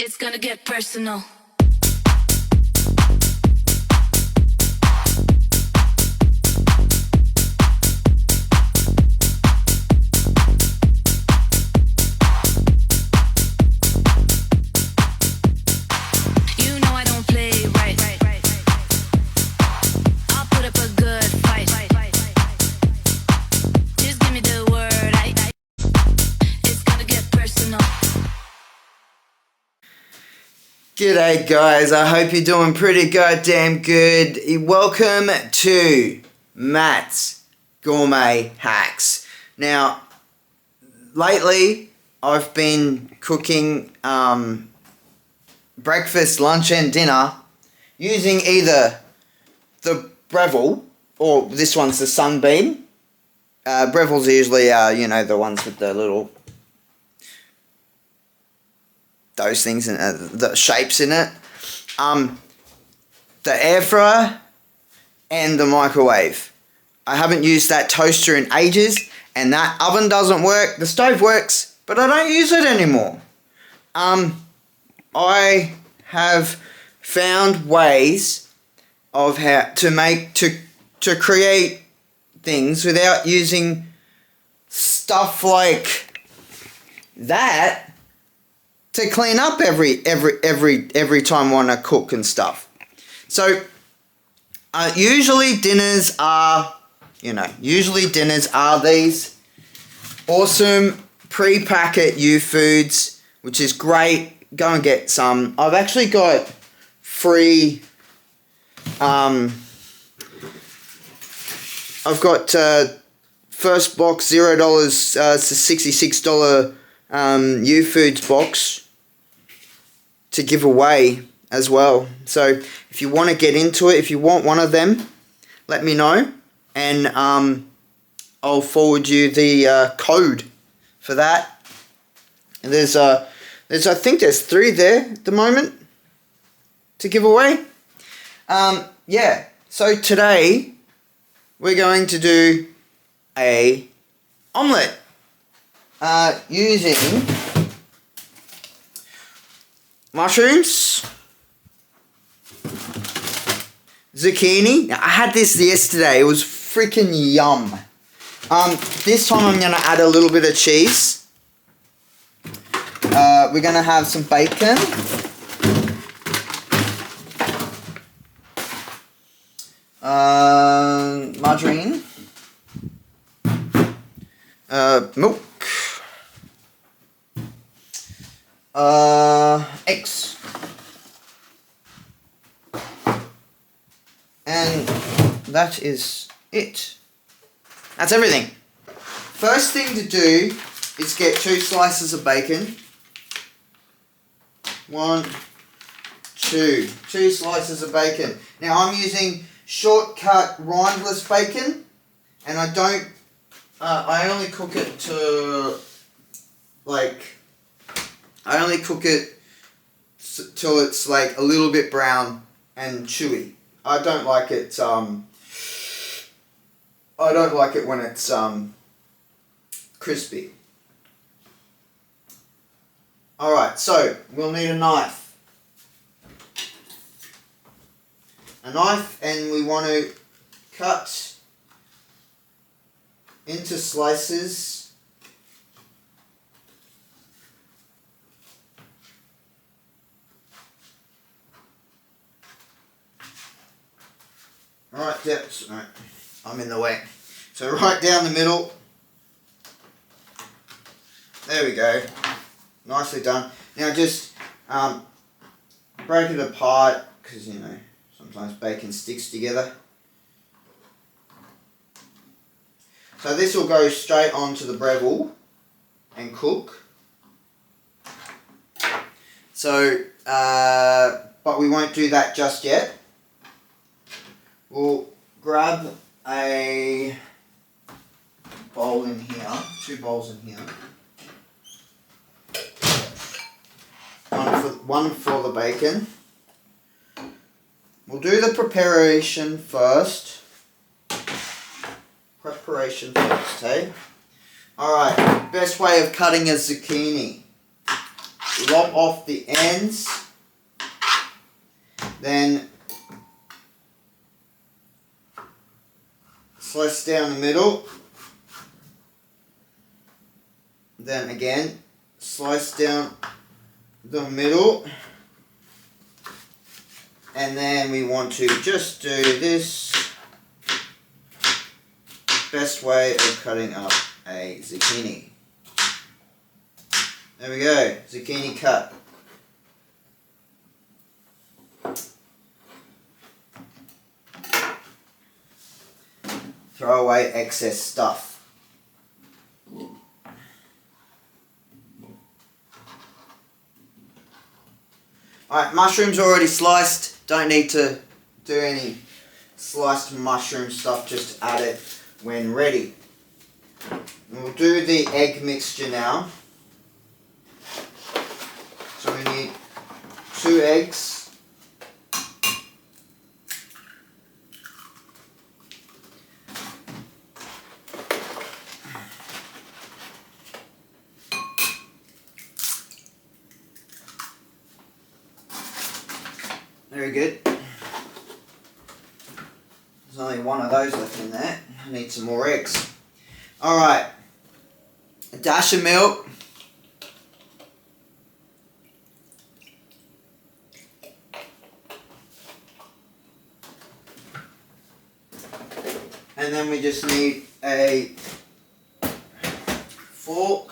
It's gonna get personal. You know I don't play right. I'll put up a good fight. Just give me the word. It's gonna get personal. G'day guys, I hope you're doing pretty goddamn good. Welcome to Matt's Gourmet Hacks. Now, lately I've been cooking breakfast, lunch and dinner using either the Breville or this one's the Sunbeam. Breville's usually, the ones with the little those things and the shapes in it, the air fryer and the microwave. I haven't used that toaster in ages, and that oven doesn't work. The stove works, but I don't use it anymore. I have found ways of how to create things without using stuff like that to clean up every time I want to cook and stuff. So usually dinners are these awesome pre-packet foods, which is great. Go and get some. I've actually got free. I've got first box $0 to $66 foods box to give away as well. So if you want to get into it, if you want one of them, let me know, and I'll forward you the code for that. And there's I think there's 3 there at the moment to give away. Yeah. So today we're going to do a omelette using mushrooms, zucchini. Now, I had this yesterday. It was freaking yum. This time I'm going to add a little bit of cheese. We're going to have some bacon. Margarine. Milk. Eggs. And that is it. That's everything. First thing to do is get 2 slices of bacon. 1, 2. 2 slices of bacon. Now I'm using shortcut rindless bacon, and I don't I only cook it till it's like a little bit brown and chewy. I don't like it when it's crispy. Alright, so we'll need a knife. And we want to cut into slices. Right, right, I'm in the way. So right down the middle. There we go. Nicely done. Now just break it apart, because sometimes bacon sticks together. So this will go straight onto the Breville and cook. So, but we won't do that just yet. We'll grab a bowl in here, 2 bowls in here. One for the bacon. We'll do the preparation first. Hey? Alright, best way of cutting a zucchini lop off the ends, then slice down the middle, then again slice down the middle, and then we want to just do this. Best way of cutting up a zucchini. There we go, zucchini cut. Throw away excess stuff. Alright, mushrooms already sliced. Don't need to do any sliced mushroom stuff, just add it when ready. We'll do the egg mixture now. So we need 2 eggs. Very good. There's only one of those left in there. I need some more eggs. Alright. A dash of milk. And then we just need a fork.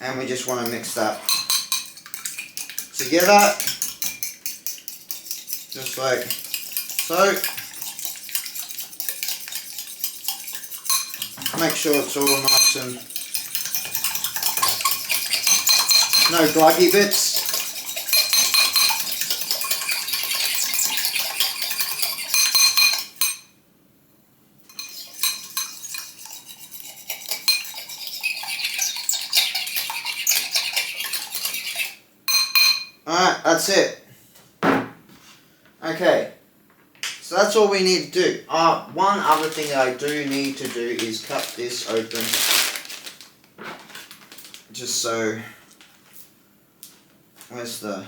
And we just want to mix that together. Just like so. Make sure it's all nice and no gluggy bits. Alright, that's it. Okay, so that's all we need to do. One other thing that I do need to do is cut this open. Just so, where's the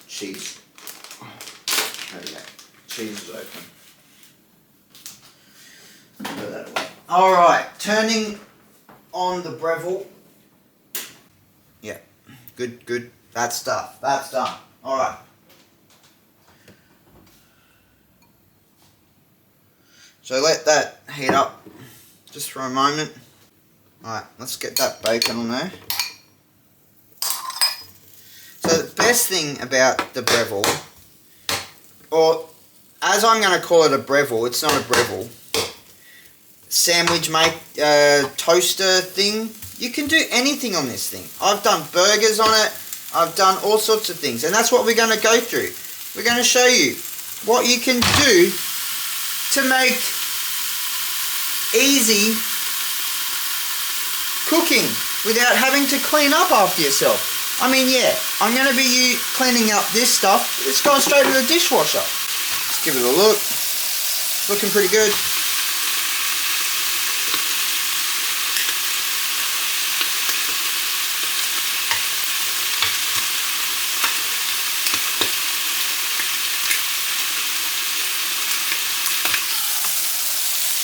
cheese? There we go. Cheese is open. Put that away. Alright, turning on the Breville. Yeah, good. That's done. Alright. So let that heat up just for a moment. Alright, let's get that bacon on there. So the best thing about the Breville, or as I'm going to call it a Breville, it's not a Breville, sandwich toaster thing. You can do anything on this thing. I've done burgers on it. I've done all sorts of things. And that's what we're going to go through. We're going to show you what you can do to make easy cooking without having to clean up after yourself. I mean, yeah, I'm going to be cleaning up this stuff. It's going straight to the dishwasher. Let's give it a look. It's looking pretty good.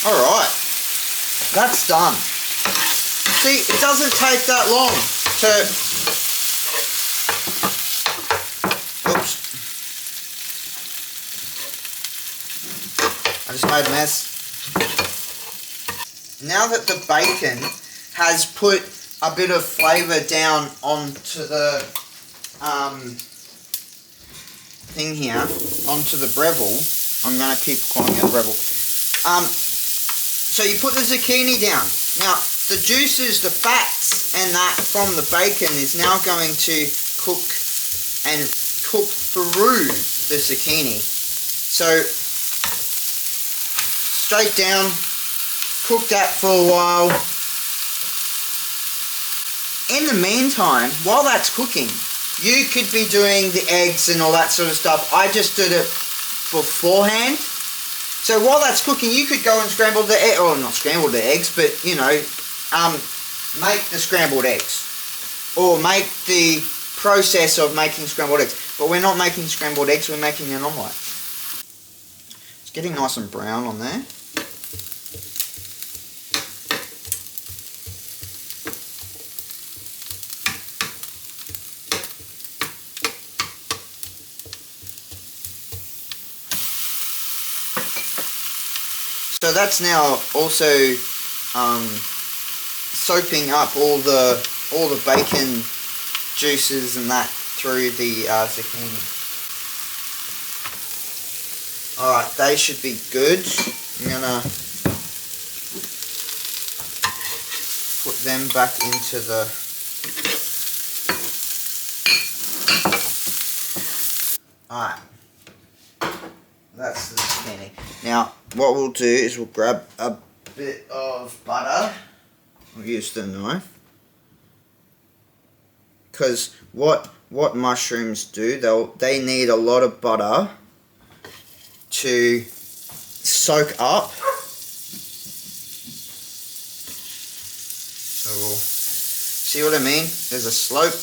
Alright, that's done. See, it doesn't take that long to... Oops. I just made a mess. Now that the bacon has put a bit of flavour down onto the thing here, onto the Breville, I'm going to keep calling it a Breville. So you put the zucchini down. Now, the juices, the fats, and that from the bacon is now going to cook through the zucchini. So, straight down, cook that for a while. In the meantime, while that's cooking, you could be doing the eggs and all that sort of stuff. I just did it beforehand. So while that's cooking, you could go and scramble the egg, or not scramble the eggs, but you know, make the scrambled eggs, or make the process of making scrambled eggs. But we're not making scrambled eggs; we're making an omelette. It's getting nice and brown on there. So that's now also soaping up all the bacon juices and that through the zucchini. Alright, they should be good. I'm gonna put them back into the alright. That's the zucchini. Now, what we'll do is we'll grab a bit of butter. We'll use the knife. Because what mushrooms do, they need a lot of butter to soak up. So we'll see what I mean? There's a slope.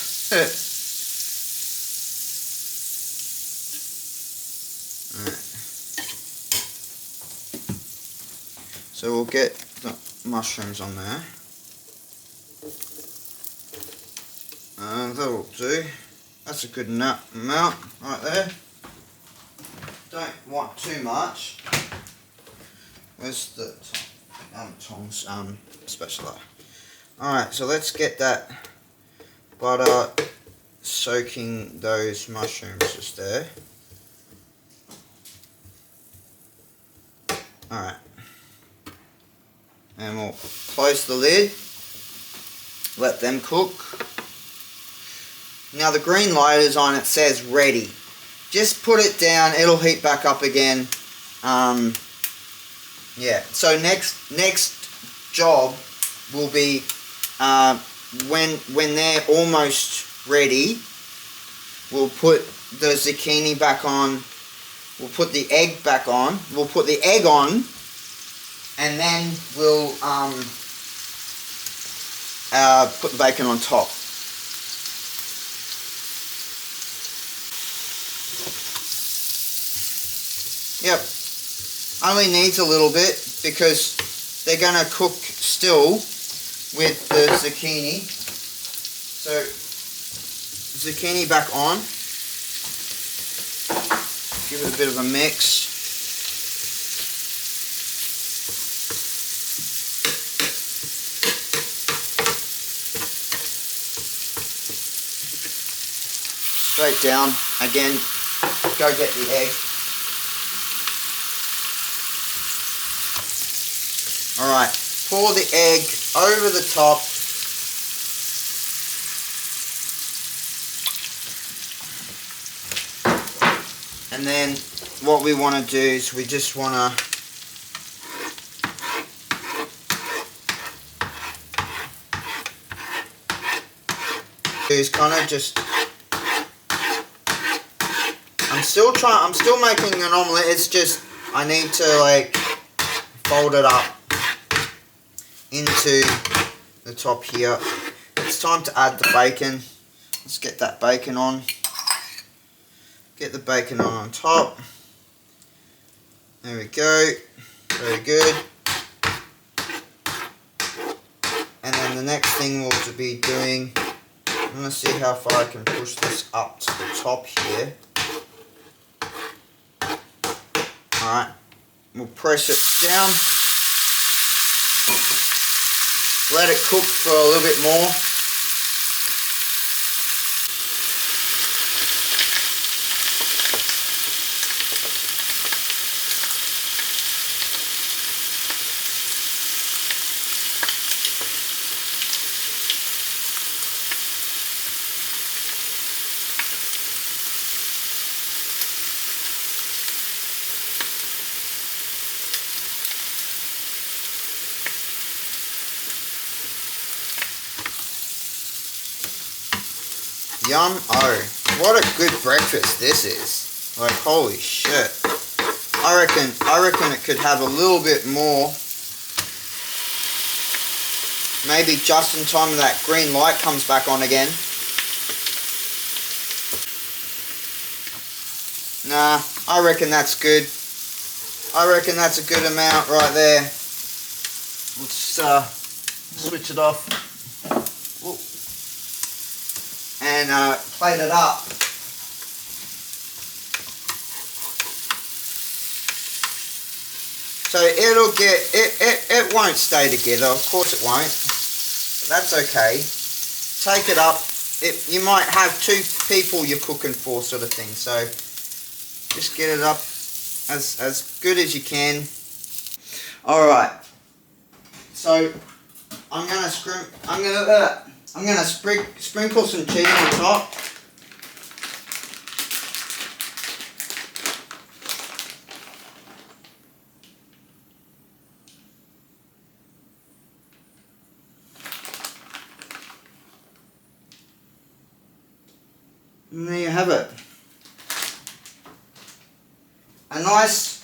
So we'll get the mushrooms on there. And that'll do. That's a good amount right there. Don't want too much. Where's the tongs spatula? Alright, so let's get that butter soaking those mushrooms just there. Alright. And we'll close the lid, let them cook. Now the green light is on, it says ready. Just put it down, it'll heat back up again. Yeah, so next job will be when they're almost ready, we'll put the zucchini back on, we'll put the egg back on, we'll put the egg on, and then we'll put the bacon on top. Yep, only needs a little bit because they're going to cook still with the zucchini. So, zucchini back on. Give it a bit of a mix. Straight down. Again, go get the egg. Alright, pour the egg over the top. And then what we want to do is we just want to kind of just I'm still making an omelette. It's just I need to like fold it up into the top here. It's time to add the bacon. Let's get that bacon on. Get the bacon on top. There we go. Very good. And then the next thing we'll be doing, I'm going to see how far I can push this up to the top here. Alright, we'll press it down. Let it cook for a little bit more. Yum, oh, what a good breakfast this is. Like, holy shit. I reckon it could have a little bit more. Maybe just in time that green light comes back on again. Nah, I reckon that's good. I reckon that's a good amount right there. We'll just switch it off. Ooh. And plate it up. So it'll get, it won't stay together, of course it won't, but that's okay. Take it up, you might have 2 people you're cooking for sort of thing, so just get it up as good as you can. Alright, so I'm gonna sprinkle some cheese on top. And there you have it. A nice,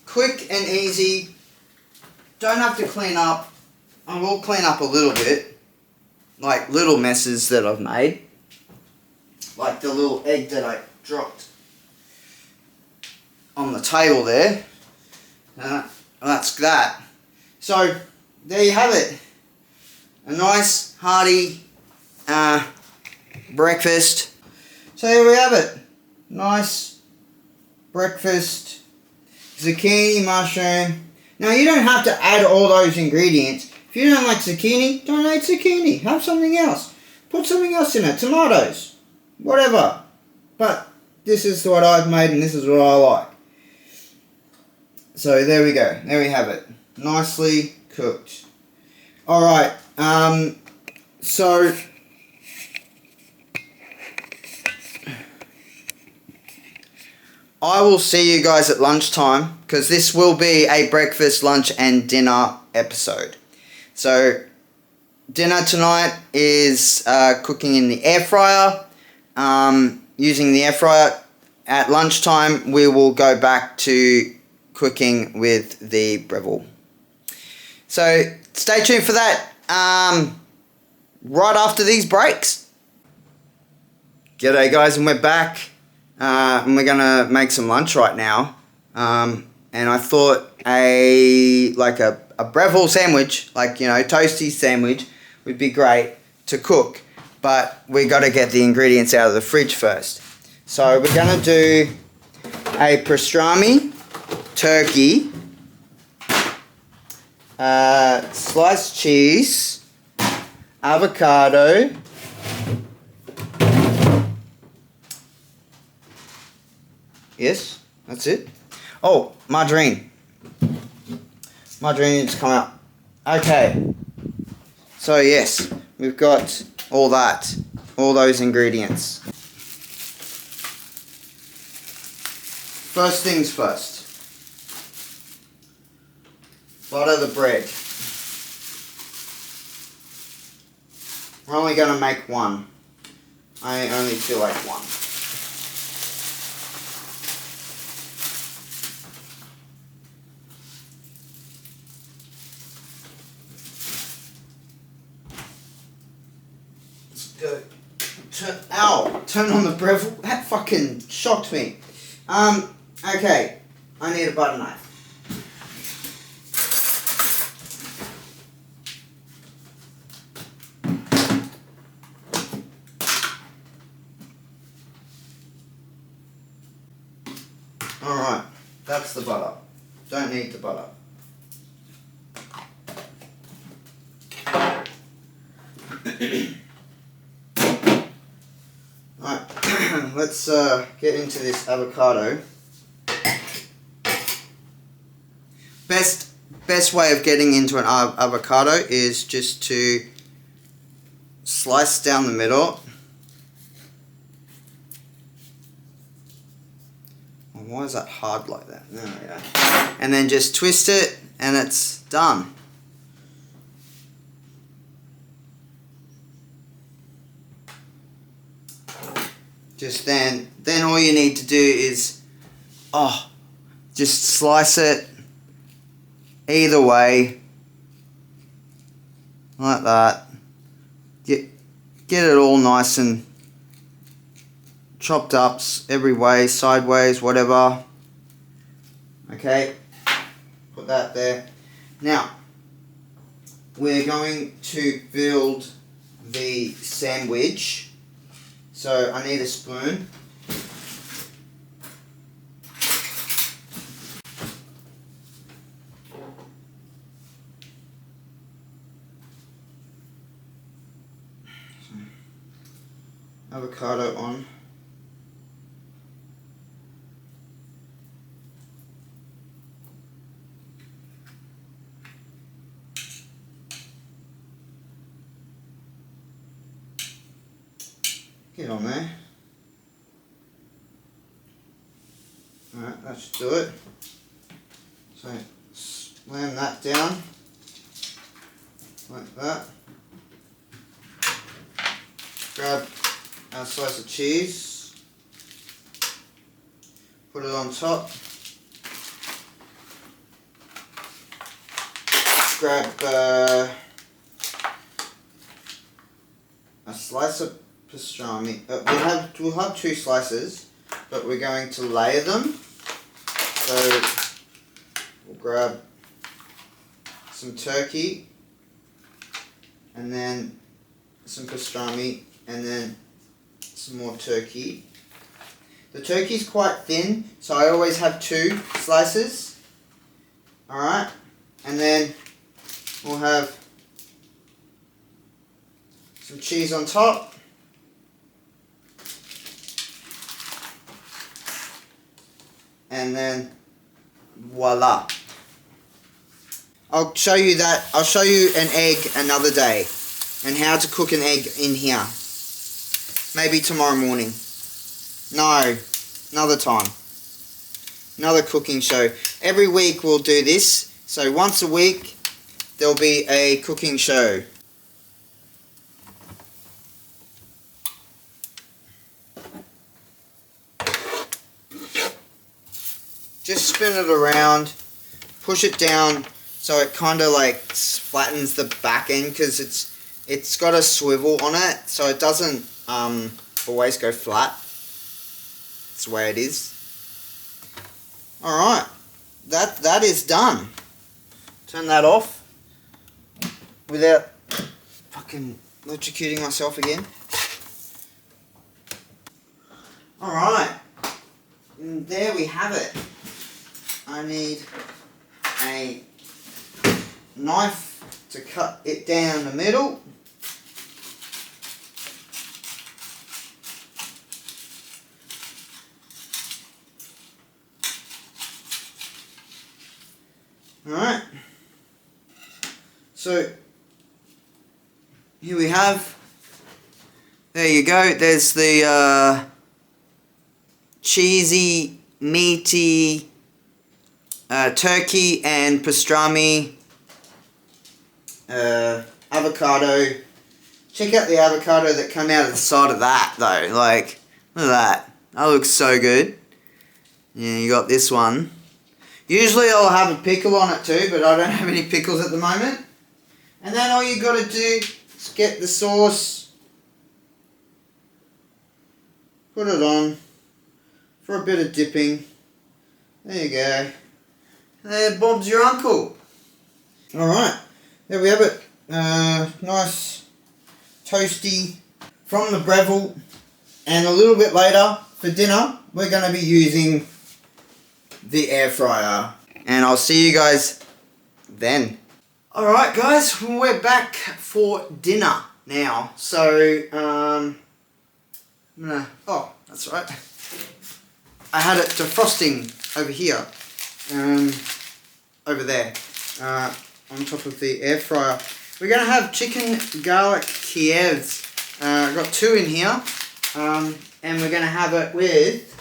quick and easy, don't have to clean up. I will clean up a little bit, like little messes that I've made. Like the little egg that I dropped on the table there. That's that. So, there you have it. A nice, hearty breakfast. So there we have it. Nice breakfast. Zucchini, mushroom. Now you don't have to add all those ingredients. If you don't like zucchini, don't add zucchini. Have something else. Put something else in it. Tomatoes. Whatever. But this is what I've made and this is what I like. So there we go. There we have it. Nicely cooked. Alright. So I will see you guys at lunchtime because this will be a breakfast, lunch and dinner episode. So dinner tonight is cooking in the air fryer, using the air fryer. At lunchtime we will go back to cooking with the Breville. So stay tuned for that right after these breaks. G'day guys, and we're back. And we're gonna make some lunch right now. And I thought a Breville sandwich, like, you know, toasty sandwich would be great to cook. But we got to get the ingredients out of the fridge first. So we're gonna do a pastrami turkey, sliced cheese, avocado, yes, that's it. Oh, margarine. Margarine needs to come out. Okay. So yes, we've got all that, all those ingredients. First things first. Butter the bread. We're only going to make one. I only feel like one. Go. Turn on the Breville. That fucking shocked me. Okay. I need a butter knife. Alright. That's the butter. Don't need the butter. Alright, let's get into this avocado. Best way of getting into an avocado is just to slice down the middle. Oh, why is that hard like that? There we go. And then just twist it and it's done. just then all you need to do is, just slice it either way, like that. Get it all nice and chopped up every way, sideways, whatever. Okay, put that there. Now, we're going to build the sandwich. So I need a spoon. Avocado on. Get on there. Alright, that should do it. So slam that down like that. Grab our slice of cheese, put it on top. Grab a slice of pastrami. We'll have 2 slices, but we're going to layer them. So we'll grab some turkey, and then some pastrami, and then some more turkey. The turkey's quite thin, so I always have 2 slices. Alright, and then we'll have some cheese on top. And then voila. I'll show you an egg another day, and how to cook an egg in here. Maybe tomorrow morning. No, another time. Another cooking show. Every week we'll do this. So once a week there'll be a cooking show. Just spin it around, push it down so it kind of like flattens the back end, because it's got a swivel on it, so it doesn't always go flat. That's the way it is. Alright, that is done. Turn that off without fucking electrocuting myself again. Alright, and there we have it. I need a knife to cut it down the middle. Alright, so here we have, there you go, there's the cheesy, meaty turkey and pastrami, avocado. Check out the avocado that come out of the side of that though, like, look at that, that looks so good. Yeah, you got this one. Usually I'll have a pickle on it too, but I don't have any pickles at the moment. And then all you got to do is get the sauce, put it on for a bit of dipping. There you go. There, Bob's your uncle. Alright, there we have it. Nice, toasty from the Breville. And a little bit later, for dinner, we're going to be using the air fryer. And I'll see you guys then. Alright guys, we're back for dinner now. So, I'm gonna, oh, that's right. I had it defrosting over here. Over there. On top of the air fryer. We're gonna have chicken garlic Kievs. I've got 2 in here. And we're gonna have it with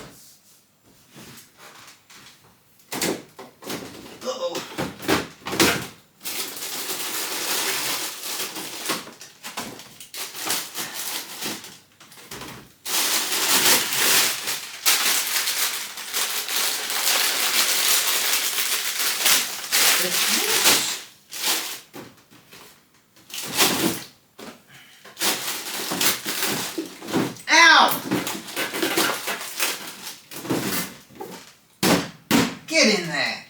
Ow! Get in there.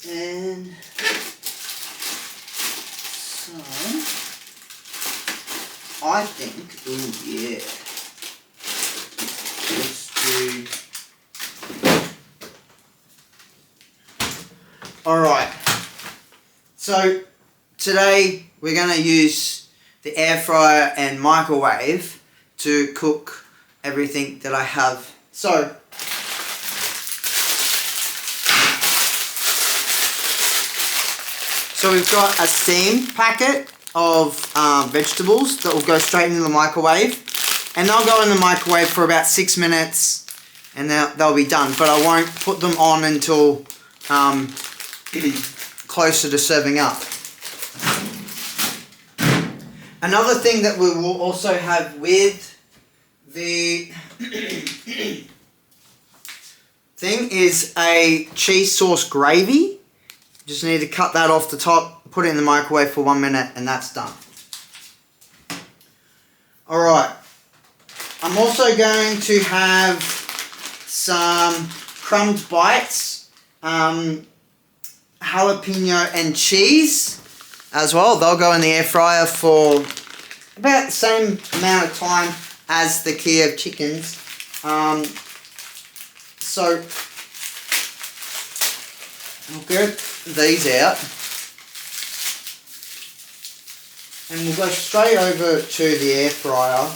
And so I think, ooh yeah, let's do. Alright, so today we're going to use the air fryer and microwave to cook everything that I have. So we've got a steam packet of vegetables that will go straight into the microwave, and they'll go in the microwave for about 6 minutes and they'll be done, but I won't put them on until closer to serving up. Another thing that we will also have with the thing is a cheese sauce gravy. Just need to cut that off the top, put it in the microwave for 1 minute, and that's done. Alright, I'm also going to have some crumbed bites, jalapeno and cheese as well. They'll go in the air fryer for about the same amount of time as the Kiev chickens. So we'll get these out and we'll go straight over to the air fryer.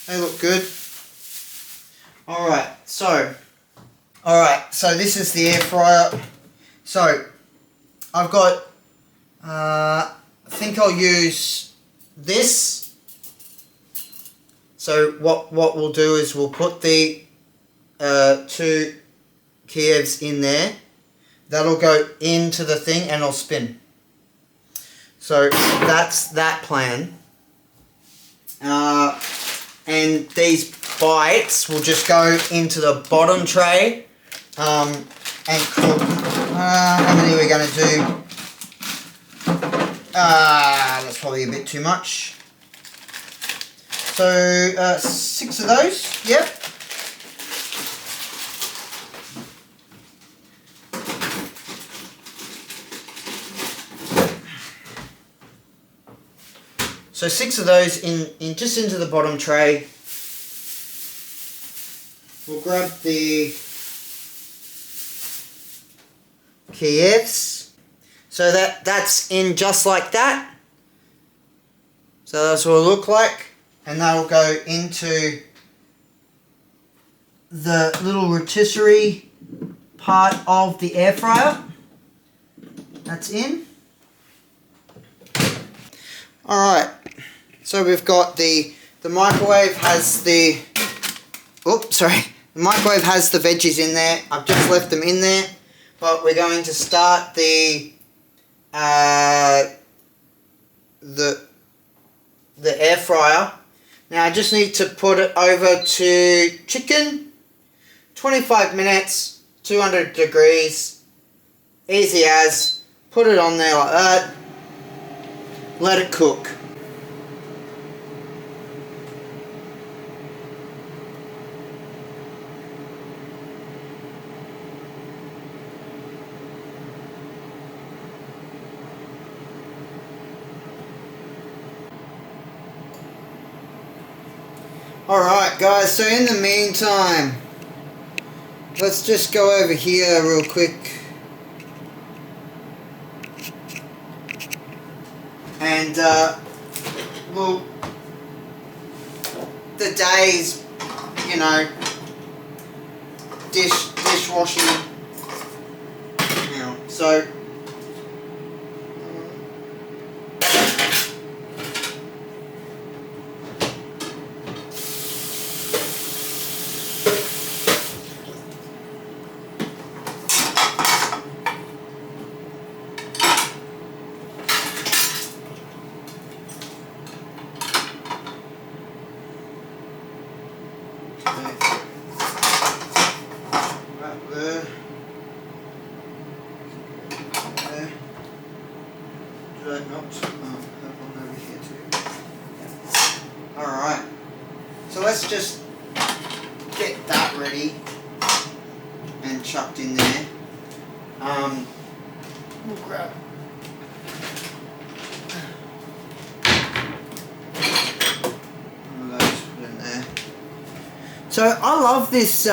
They look good. Alright, so this is the air fryer. So I've got, I think I'll use this. So what we'll do is we'll put the 2 Kievs in there. That'll go into the thing and it'll spin. So that's that plan. And these bites will just go into the bottom tray and cook. How many are we going to do? That's probably a bit too much. So 6 of those, yep. So 6 of those in just into the bottom tray. We'll grab the Kievs. So that's in just like that. So that's what it'll look like. And that'll go into the little rotisserie part of the air fryer. That's in. Alright, so we've got the microwave has the, the microwave has the veggies in there. I've just left them in there, but we're going to start the air fryer. Now I just need to put it over to chicken, 25 minutes, 200 degrees, easy as, put it on there like that. Let it cook. Alright guys, so in the meantime, let's just go over here real quick. And well, the days, you know, dishwashing, you know, so Up there. There. Oops. Oh, that one over here too. Yeah. Alright. So let's just get that ready and chucked in there. We'll grab one of those, put in there. So I love this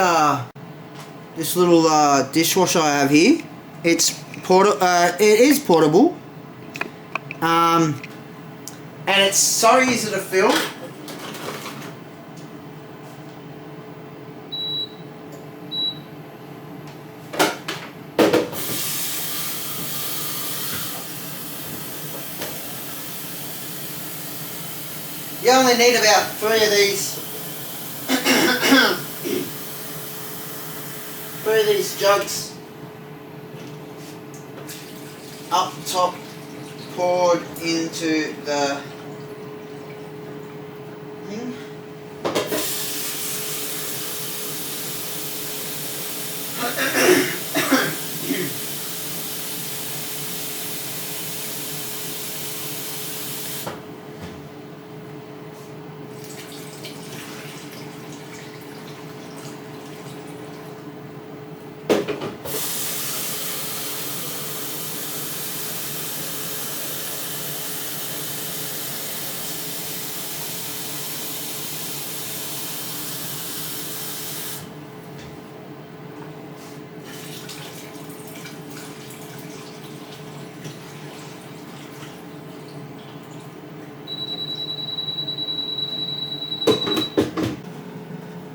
this little dishwasher I have here. It is portable. And it's so easy to fill. You only need about 3 of these. 3 of these jugs up top, poured into the thing.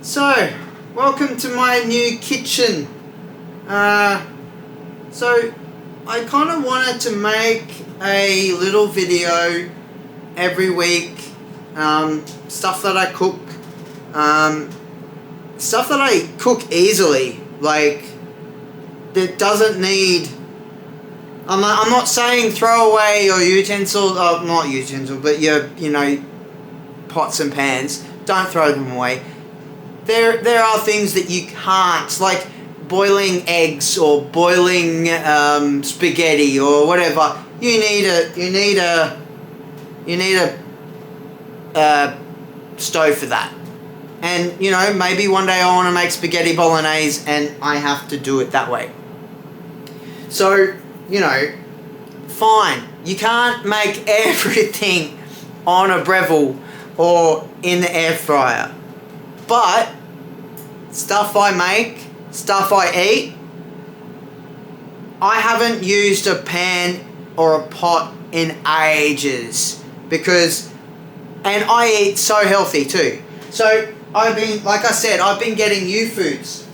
So, welcome to my new kitchen. So, I kind of wanted to make a little video every week, stuff that I cook, stuff that I cook easily, like, that doesn't need, I'm not saying throw away your utensils, not utensils, but your, pots and pans, don't throw them away. There are things that you can't, like boiling eggs or boiling spaghetti or whatever. You need a stove for that. And maybe one day I want to make spaghetti bolognese and I have to do it that way. So fine. You can't make everything on a Breville or in the air fryer, but stuff I make, stuff I eat, I haven't used a pan or a pot in ages and I eat so healthy too. So I've been getting new foods,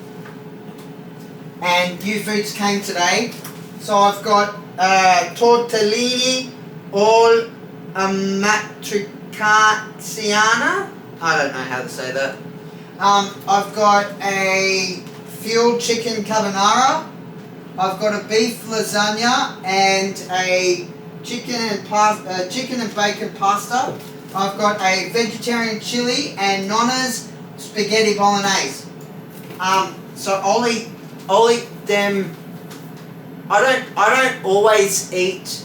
and new foods came today. So I've got tortellini all matriciana. I don't know how to say that. I've got a fuel chicken carbonara. I've got a beef lasagna and a chicken and bacon pasta. I've got a vegetarian chili and Nonna's spaghetti bolognese. So I'll eat them. I don't always eat.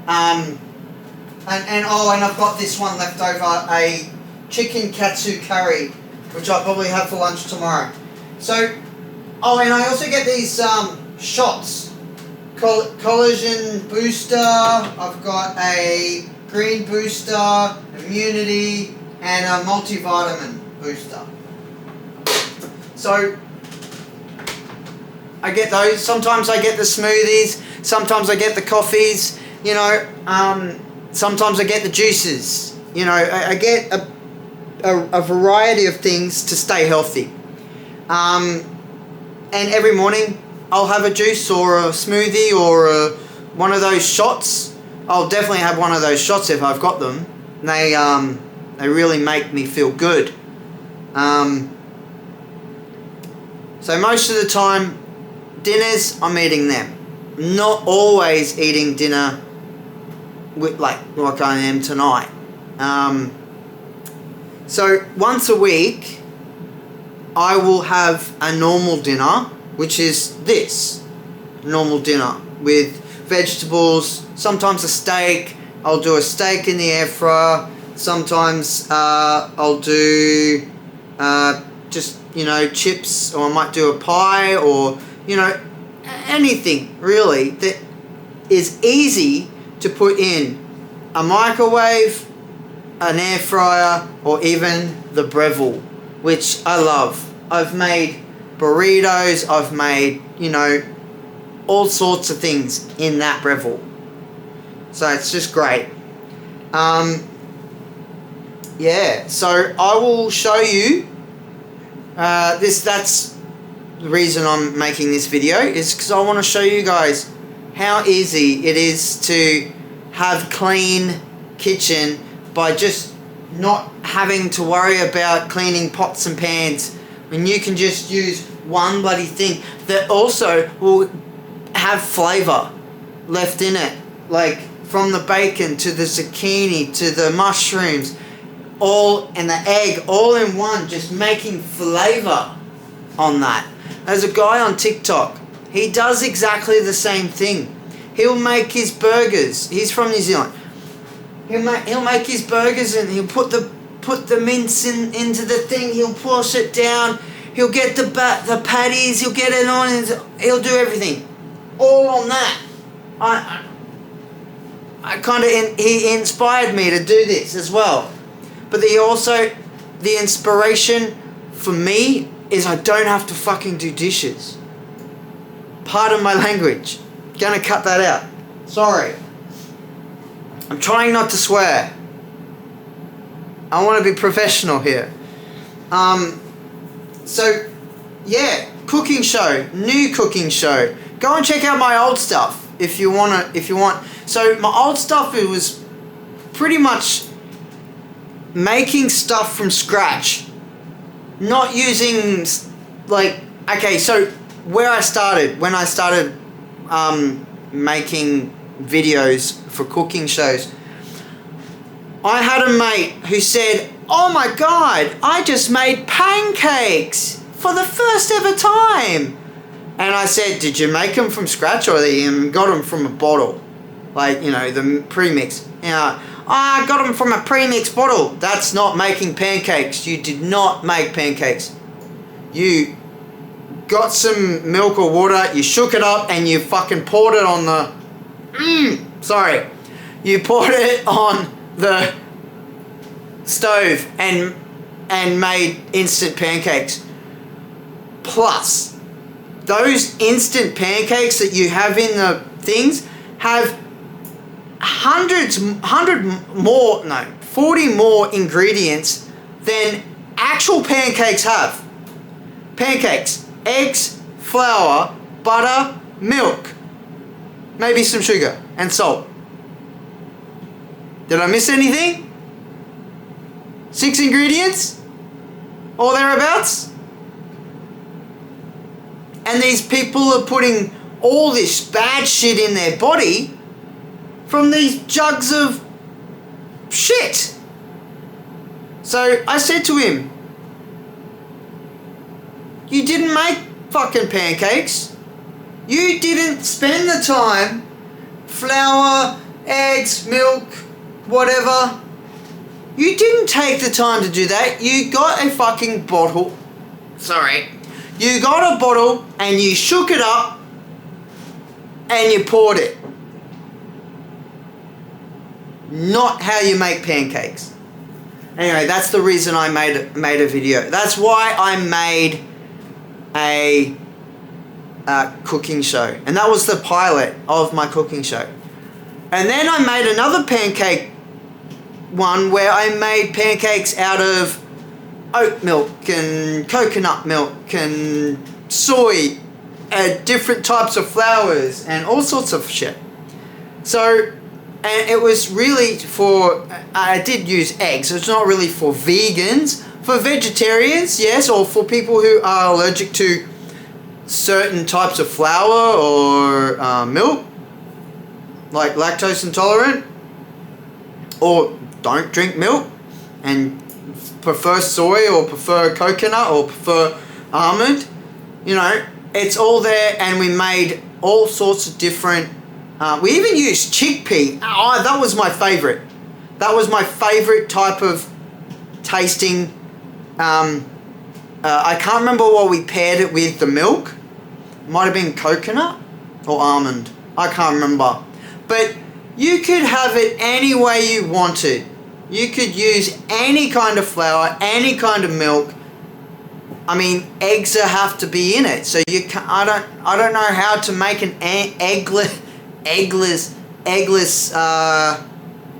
And I've got this one left over, a chicken katsu curry, which I'll probably have for lunch tomorrow. So, and I also get these shots, collagen booster. I've got a green booster, immunity, and a multivitamin booster. So I get those. Sometimes I get the smoothies. Sometimes I get the coffees. Sometimes I get the juices. I get a variety of things to stay healthy. And every morning I'll have a juice or a smoothie or one of those shots. I'll definitely have one of those shots if I've got them. They really make me feel good. So most of the time, dinners, I'm eating them. Not always eating dinner with like I am tonight. So once a week, I will have a normal dinner, which is this normal dinner with vegetables, sometimes a steak. I'll do a steak in the air fryer. Sometimes I'll do just, you know, chips, or I might do a pie, or, you know, anything really that is easy to put in a microwave, an air fryer, or even the Breville, which I love. I've made burritos, I've made, you know, all sorts of things in that Breville. So it's just great. Yeah, so I will show you that's the reason I'm making this video, is because I want to show you guys how easy it is to have clean kitchen by just not having to worry about cleaning pots and pans, when you can just use one bloody thing that also will have flavor left in it, like from the bacon to the zucchini to the mushrooms, all, and the egg, all in one, just making flavor on that. There's a guy on TikTok, he does exactly the same thing. He'll make his burgers, he's from New Zealand. He'll make his burgers, and he'll put the mince into the thing, he'll push it down, he'll get the patties, he'll get it on, and he'll do everything all on that. I kind of, he inspired me to do this as well. But the inspiration for me is I don't have to fucking do dishes. Pardon my language. Gonna cut that out. Sorry. I'm trying not to swear. I want to be professional here. So, yeah, cooking show, new cooking show. Go and check out my old stuff if you want. So my old stuff, it was pretty much making stuff from scratch, not using, like, okay, so when I started making videos for cooking shows, I had a mate who said, oh my god, I just made pancakes for the first ever time. And I said, did you make them from scratch, or you got them from a bottle? Like, you know, the premix. You know, I got them from a premix bottle. That's not making pancakes. You did not make pancakes. You got some milk or water, you shook it up, and you fucking poured it on the... You poured it on the stove and made instant pancakes. Plus, those instant pancakes that you have in the things have 40 more ingredients than actual pancakes have. Pancakes, eggs, flour, butter, milk, maybe some sugar and salt. Did I miss anything? 6 ingredients? Or thereabouts? And these people are putting all this bad shit in their body from these jugs of shit. So I said to him, you didn't make fucking pancakes. You didn't spend the time, flour, eggs, milk, whatever. You didn't take the time to do that. You got a fucking bottle. You got a bottle and you shook it up and you poured it. Not how you make pancakes. Anyway, that's the reason I made a video. That's why I made a cooking show. And that was the pilot of my cooking show. And then I made another pancake one where I made pancakes out of oat milk and coconut milk and soy and different types of flours and all sorts of shit. So, and it was really for, I did use eggs. It's not really for vegans. For vegetarians, yes, or for people who are allergic to certain types of flour or milk, like lactose intolerant, or don't drink milk and prefer soy or prefer coconut or prefer almond, you know, it's all there. And we made all sorts of different, we even used chickpea. Oh, that was my favorite. That was my favorite type of tasting. I can't remember what we paired it with, the milk. Might have been coconut or almond. I can't remember. But you could have it any way you wanted. You could use any kind of flour, any kind of milk. I mean, eggs have to be in it, so you can. I don't know how to make an eggless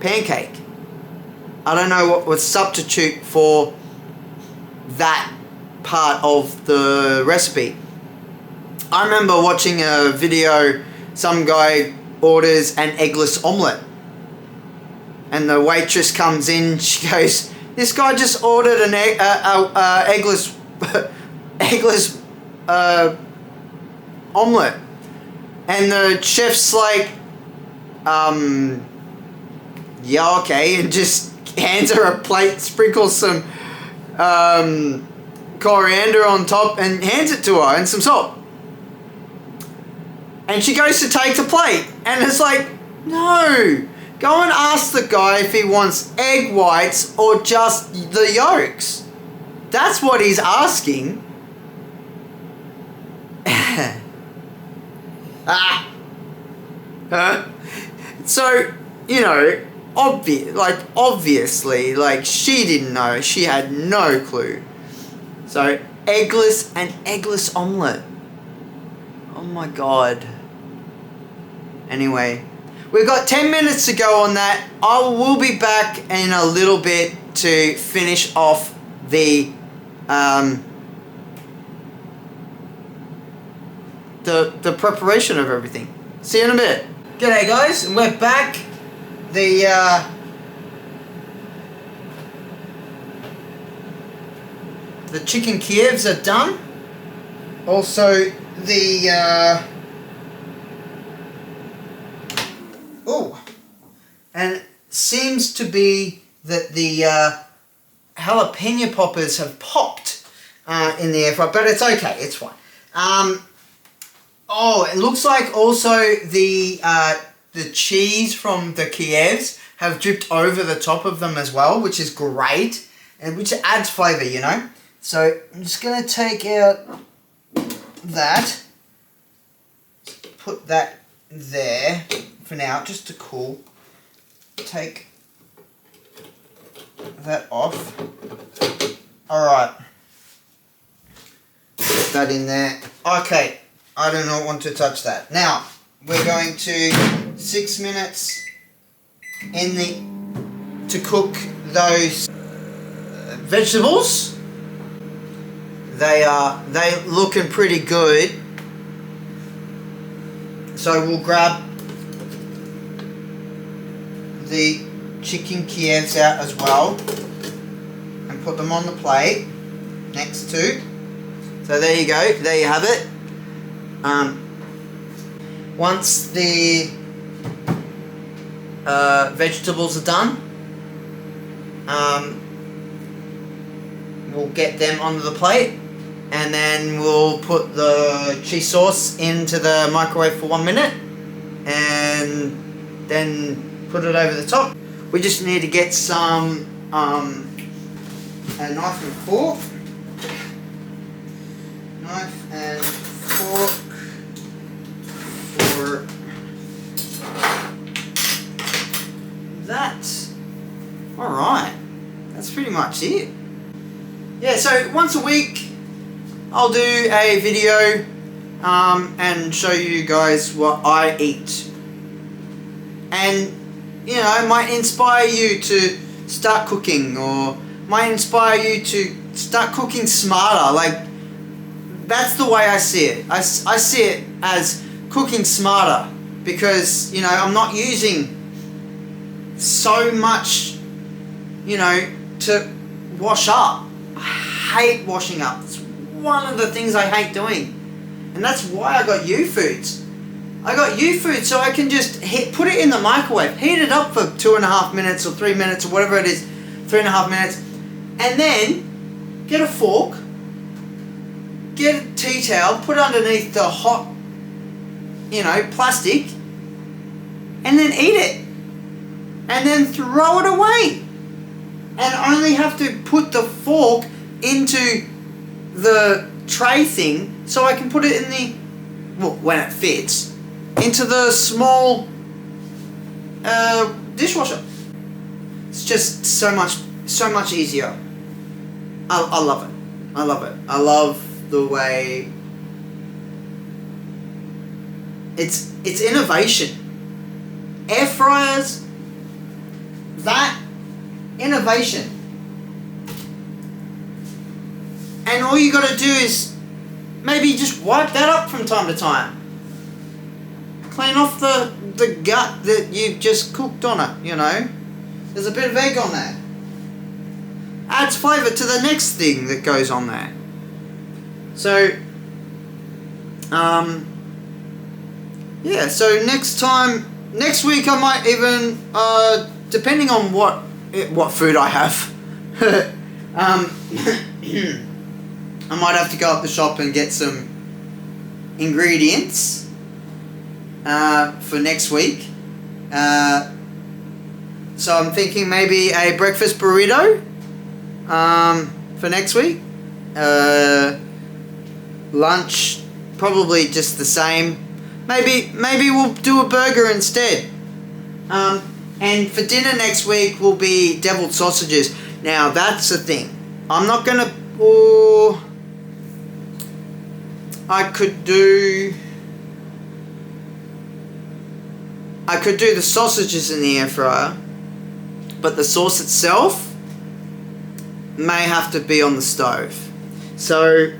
pancake. I don't know what would substitute for that part of the recipe. I remember watching a video. Some guy orders an eggless omelette, and the waitress comes in. She goes, "This guy just ordered an eggless omelette," and the chef's like, "Yeah, okay," and just hands her a plate, sprinkles some coriander on top, and hands it to her, and some salt. And she goes to take the plate, and it's like, no, go and ask the guy if he wants egg whites or just the yolks. That's what he's asking. So, you know, obviously, like, she didn't know. She had no clue. So, eggless omelette. Oh my god. Anyway, we've got 10 minutes to go on that. I will be back in a little bit to finish off the preparation of everything. See you in a bit. G'day guys, and we're back. The chicken Kievs are done. Also, and it seems to be that the jalapeno poppers have popped in the air fryer, but it's okay, it's fine. It looks like also the cheese from the Kievs have dripped over the top of them as well, which is great, and which adds flavour, you know. So I'm just going to take out that, put that there for now, just to cool. Take that off. Alright. Put that in there. Okay, I do not want to touch that. Now, we're going to 6 minutes to cook those vegetables. They looking pretty good. So we'll grab the chicken Kievs out as well and put them on the plate next to. So there you go, there you have it. Once the vegetables are done, we'll get them onto the plate, and then we'll put the cheese sauce into the microwave for 1 minute, and then put it over the top. We just need to get some a knife and fork. Knife and fork for that. Alright, that's pretty much it. Yeah, so once a week I'll do a video and show you guys what I eat. And you know, it might inspire you to start cooking, or might inspire you to start cooking smarter. Like, that's the way I see it. I see it as cooking smarter, because, you know, I'm not using so much, you know, to wash up. I hate washing up. It's one of the things I hate doing. And that's why I got U-Foods. I got U-Food so I can just put it in the microwave, heat it up for 2.5 minutes or 3 minutes or whatever it is, 3.5 minutes, And then get a fork, get a tea towel, put it underneath the hot, plastic, and then eat it. And then throw it away. And only have to put the fork into the tray thing so I can put it in when it fits, into the small dishwasher. It's just so much easier. I love it. I love it. I love the way it's innovation. Air fryers, that innovation. And all you gotta do is maybe just wipe that up from time to time. Clean off the gut that you've just cooked on it, There's a bit of egg on there. Adds flavour to the next thing that goes on there. So, yeah, so next week I might even, depending on what food I have, I might have to go up the shop and get some ingredients for next week. So I'm thinking maybe a breakfast burrito for next week. Lunch, probably just the same. Maybe we'll do a burger instead. And for dinner next week will be deviled sausages. Now that's the thing. I'm not gonna. I could do the sausages in the air fryer, but the sauce itself may have to be on the stove. So,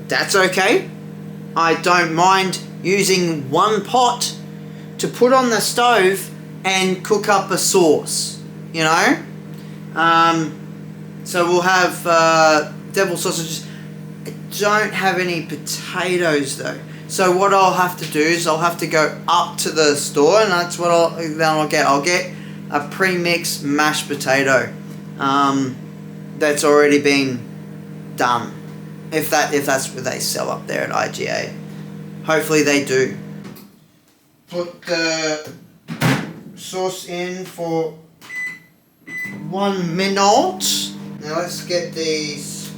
that's okay. I don't mind using one pot to put on the stove and cook up a sauce, So we'll have devil sausages. I don't have any potatoes though. So what I'll have to do is I'll have to go up to the store, and that's what I'll get. I'll get a pre-mixed mashed potato that's already been done. If that's what they sell up there at IGA. Hopefully they do. Put the sauce in for 1 minute. Now let's get these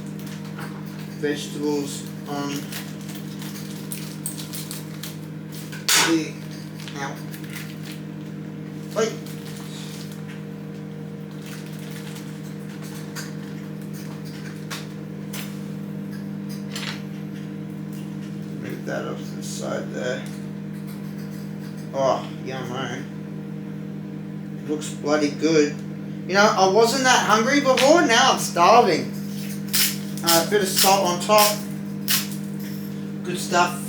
vegetables on the plate. Move that off to the side there. Oh, yummo. It looks bloody good. I wasn't that hungry before, now I'm starving. A bit of salt on top. Good stuff.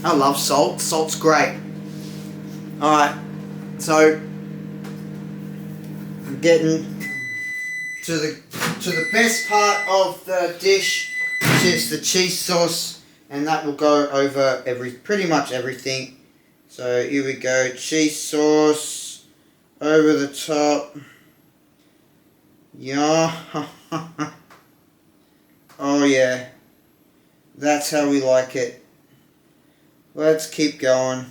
I love salt. Salt's great. Alright, so I'm getting to the best part of the dish, which is the cheese sauce, and that will go over pretty much everything. So here we go, cheese sauce over the top. Yeah. Oh yeah. That's how we like it. Let's keep going.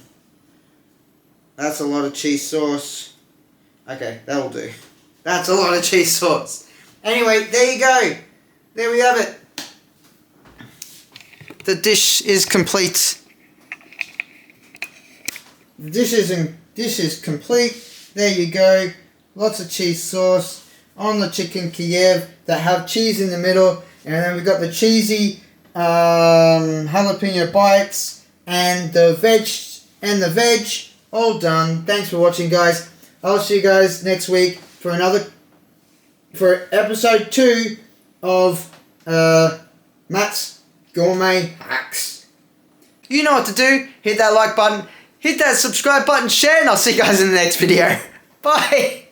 That's a lot of cheese sauce. Okay, that'll do. That's a lot of cheese sauce. Anyway, there you go. There we have it. The dish is complete. The dish is complete. There you go. Lots of cheese sauce on the chicken Kiev that have cheese in the middle, and then we've got the cheesy jalapeno bites and the veg all done. Thanks for watching, guys. I'll see you guys next week for episode 2 of Matt's Gourmet Hacks. You know what to do. Hit that like button, hit that subscribe button, share, and I'll see you guys in the next video. Bye.